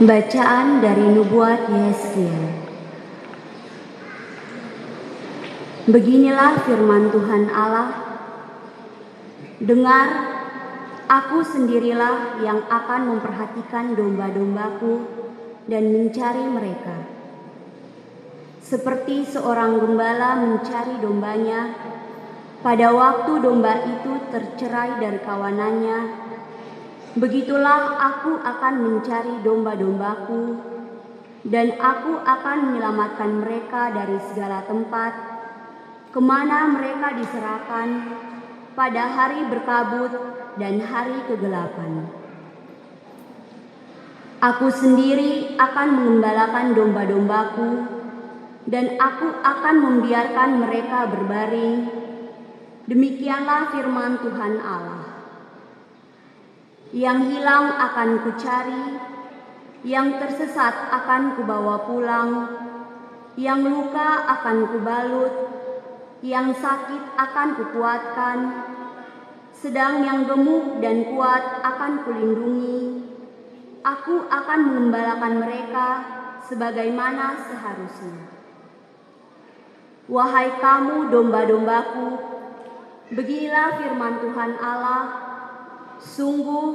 Bacaan dari Nubuat Yehezkiel. Beginilah firman Tuhan Allah. Dengar, aku sendirilah yang akan memperhatikan domba-dombaku dan mencari mereka. Seperti seorang gembala mencari dombanya, pada waktu domba itu tercerai dari kawanannya, begitulah aku akan mencari domba-dombaku, dan aku akan menyelamatkan mereka dari segala tempat, kemana mereka diserahkan pada hari berkabut dan hari kegelapan. Aku sendiri akan mengembalakan domba-dombaku, dan aku akan membiarkan mereka berbaring. Demikianlah firman Tuhan Allah. Yang hilang akan kucari, yang tersesat akan kubawa pulang, yang luka akan kubalut, yang sakit akan kukuatkan, sedang yang gemuk dan kuat akan kulindungi. Aku akan mengembalakan mereka sebagaimana seharusnya. Wahai kamu domba-dombaku, beginilah firman Tuhan Allah. Sungguh,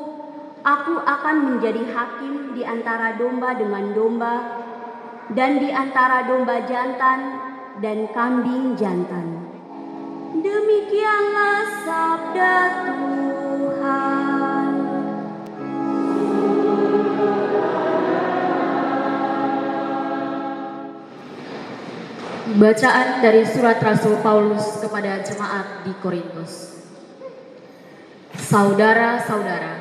aku akan menjadi hakim di antara domba dengan domba, dan di antara domba jantan dan kambing jantan. Demikianlah sabda Tuhan. Bacaan dari surat Rasul Paulus kepada jemaat di Korintus. Saudara-saudara,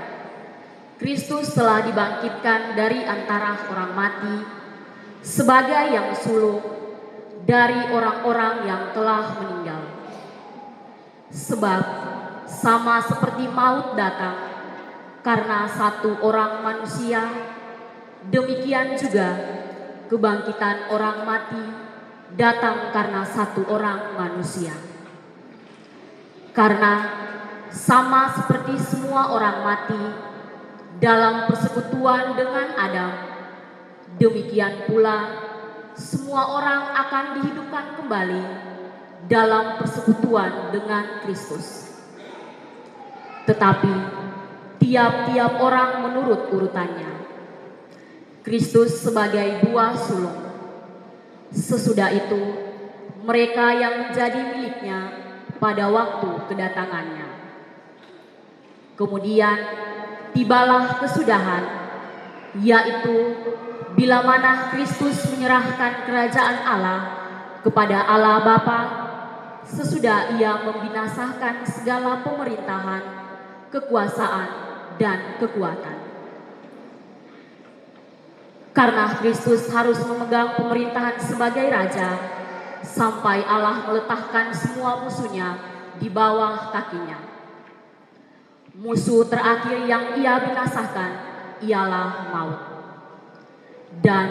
Kristus telah dibangkitkan dari antara orang mati sebagai yang sulung dari orang-orang yang telah meninggal. Sebab sama seperti maut datang karena satu orang manusia, demikian juga kebangkitan orang mati datang karena satu orang manusia. Karena sama seperti semua orang mati dalam persekutuan dengan Adam, demikian pula semua orang akan dihidupkan kembali dalam persekutuan dengan Kristus. Tetapi tiap-tiap orang menurut urutannya. Kristus sebagai buah sulung. Sesudah itu mereka yang menjadi miliknya pada waktu kedatangannya. Kemudian tibalah kesudahan, yaitu bila mana Kristus menyerahkan kerajaan Allah kepada Allah Bapa, sesudah ia membinasakan segala pemerintahan, kekuasaan, dan kekuatan. Karena Kristus harus memegang pemerintahan sebagai Raja, sampai Allah meletakkan semua musuhnya di bawah kakinya. Musuh terakhir yang ia binasakan ialah maut. Dan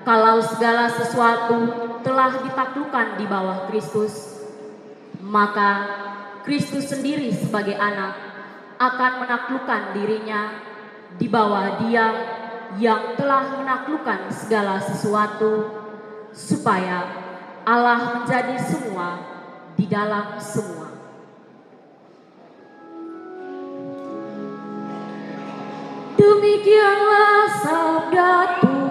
kalau segala sesuatu telah ditaklukkan di bawah Kristus, maka Kristus sendiri sebagai anak akan menaklukkan dirinya di bawah Dia yang telah menaklukkan segala sesuatu, supaya Allah menjadi semua di dalam semua. Demikianlah sabda Tuhan.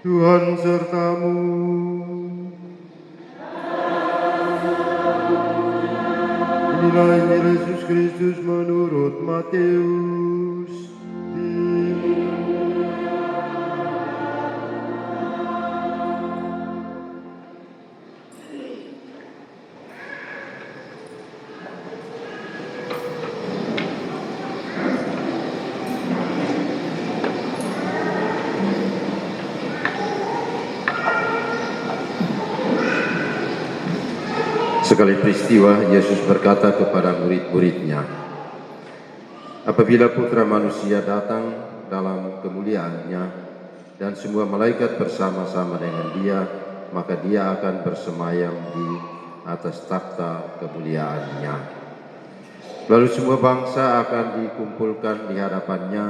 Tuhan sertamu. Inilah Injil Yesus Kristus menurut Matius. Sekali peristiwa, Yesus berkata kepada murid-muridnya, apabila Putra Manusia datang dalam kemuliaannya dan semua malaikat bersama-sama dengan dia, maka dia akan bersemayam di atas takhta kemuliaannya. Lalu semua bangsa akan dikumpulkan di hadapannya,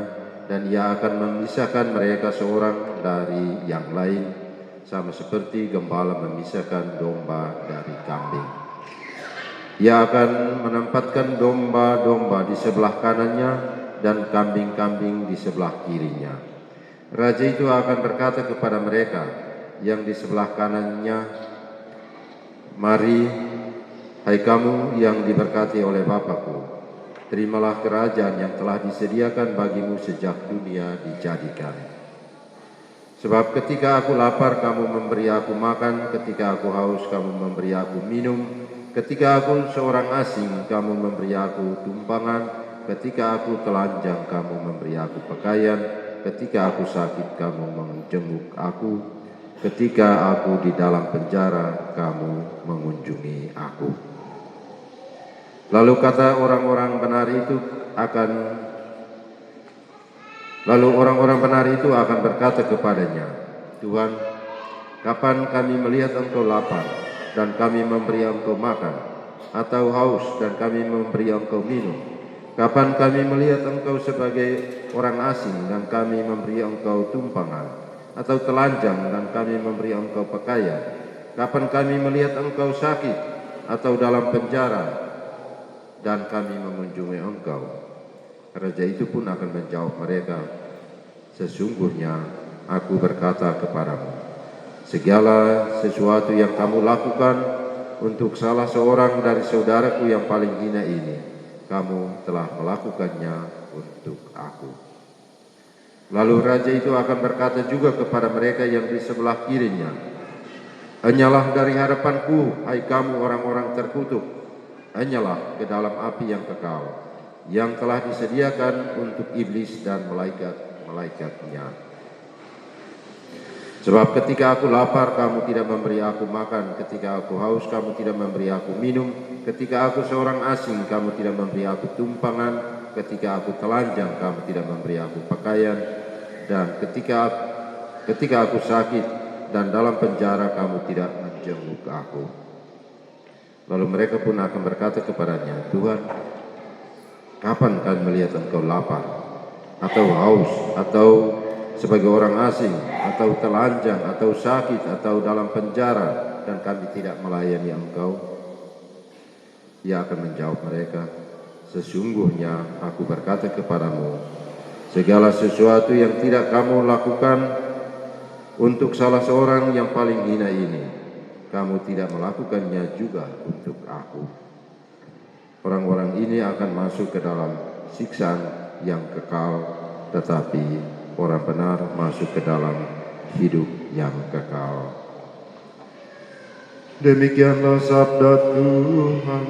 dan ia akan memisahkan mereka seorang dari yang lain, sama seperti gembala memisahkan domba dari kambing. Ia akan menempatkan domba-domba di sebelah kanannya dan kambing-kambing di sebelah kirinya. Raja itu akan berkata kepada mereka yang di sebelah kanannya, mari, hai kamu yang diberkati oleh Bapa-Ku, terimalah kerajaan yang telah disediakan bagimu sejak dunia dijadikan. Sebab ketika aku lapar, kamu memberi aku makan, ketika aku haus, kamu memberi aku minum, ketika aku seorang asing, kamu memberi aku tumpangan, ketika aku telanjang, kamu memberi aku pakaian, ketika aku sakit, kamu menjenguk aku, ketika aku di dalam penjara, kamu mengunjungi aku. Lalu orang-orang benar itu akan berkata kepadanya, Tuhan, kapan kami melihat Engkau lapar dan kami memberi Engkau makan, atau haus dan kami memberi Engkau minum? Kapan kami melihat Engkau sebagai orang asing dan kami memberi Engkau tumpangan, atau telanjang dan kami memberi Engkau pakaian? Kapan kami melihat Engkau sakit atau dalam penjara dan kami mengunjungi Engkau? Raja itu pun akan menjawab mereka, sesungguhnya aku berkata kepadamu, segala sesuatu yang kamu lakukan untuk salah seorang dari saudaraku yang paling hina ini, kamu telah melakukannya untuk aku. Lalu raja itu akan berkata juga kepada mereka yang di sebelah kirinya, hanyalah dari hadapanku, hai kamu orang-orang terkutuk, hanyalah ke dalam api yang kekal, yang telah disediakan untuk iblis dan malaikat-malaikatnya. Sebab ketika aku lapar, kamu tidak memberi aku makan, ketika aku haus, kamu tidak memberi aku minum, ketika aku seorang asing, kamu tidak memberi aku tumpangan, ketika aku telanjang, kamu tidak memberi aku pakaian, dan ketika aku sakit dan dalam penjara, kamu tidak menjenguk aku. Lalu mereka pun akan berkata kepadanya, Tuhan, kapan kami melihat Engkau lapar, atau haus, atau sebagai orang asing, atau telanjang, atau sakit, atau dalam penjara, dan kami tidak melayani Engkau? Ia akan menjawab mereka, sesungguhnya aku berkata kepadamu, segala sesuatu yang tidak kamu lakukan untuk salah seorang yang paling hina ini, kamu tidak melakukannya juga untuk aku. Orang-orang ini akan masuk ke dalam siksaan yang kekal, tetapi orang benar masuk ke dalam hidup yang kekal. Demikianlah sabda Tuhan.